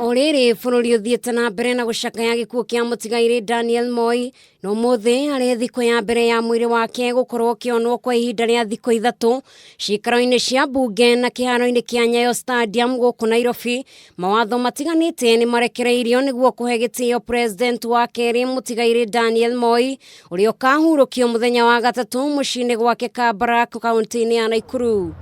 Orere bururi uthiete na mbere na gucakaya gikuo kia Mzee Daniel Moi no muthe ari thiko ya mbere ya mwiri wake gukorwo kionwo kwa ihinda ria thiko 3 cikaro-ini cia bunge na kiharo-ini kia Nyayo Stadium guku Nairobi. Mawatho matiganite ni marekereirio niguo kuhe gitio president wa keri Mzee Daniel Moi uria kahurukio muthenya wa gatatu mucini gwake BARABARA kaunti-ini ya Nakuru.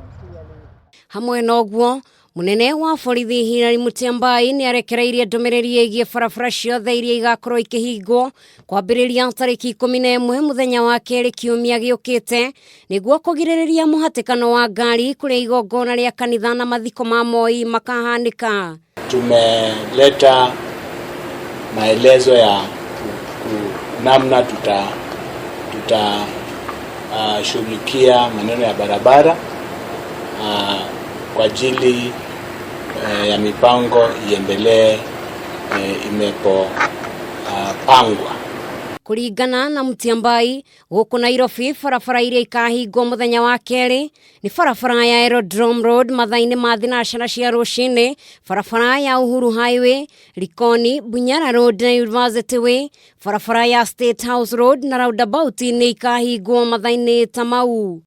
Hamwe noguo munene wa borithi Hilary Mutyambai ni arekereirie ndumiriri yegie barabara ciothe iria igakorwo ikihingwo kwambiriria tariki 11 muthenya wa keri kiumia giukite niguo kugiririria muhatikano wa ngari kuria igongona ria kanitha na mathiko ma Moi makahanika. Tumeleta maelezo ya namna shughulikia maneno ya barabara kwa ajili ya mipango iendelee imepopangwa. Kuringana na Mutyambai guku Nairobi barabara iria ikahingwo muthenya wa keri ni barabara ya Aerodrome Road mathaini ma thinacara cia rucini, barabara ya Uhuru Highway, Likoni, Bunyara Road na University Way, barabara ya State House Road na roundabout ni ikahingwo mathaini ta mau.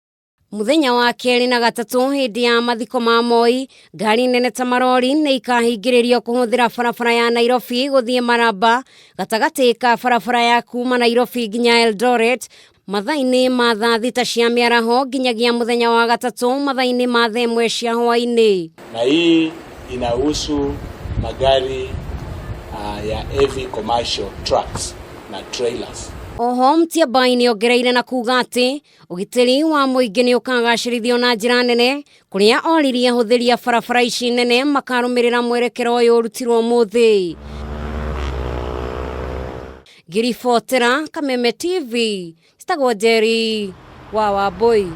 Muthenya wa keri na gatatu hindi ya mathiko ma Moi ngari nene ta marori ni ikahingiririo kuhuthira barabara ya Nairobi guthie Maraba gatagati ka barabara ya kuma Nairobi nginya Eldoret mathaini ma thaa 6 cia miaraho nginyagia muthenya wa gatatu mathaini ma thaa 1 cia hwaini. Na hii inahusu magari ya heavy commercial trucks na trailers. Oho Mutyambai ni ongereire na kuga ati ugitiri wa muingi ni ukagacirithio na njira nene kuria oririe huthiria barabara ici nene makarumirira mwerekero uyu urutirwo muthi. Girifotera Kameme TV Stagojeri wa Wambui.